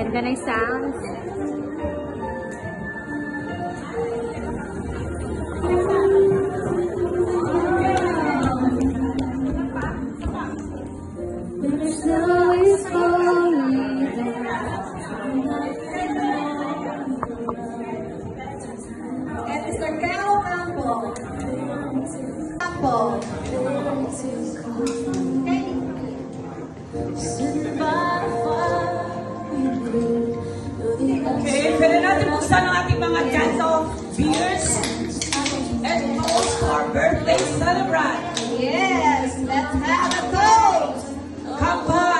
Ganda ng sounds. The snow is falling down. And Mr. Carol Campbell. Campbell. Okay, pwede natin buksan ang ating mga cans of beers and toast for our birthday celebrant. Yes, let's have a toast. Kapag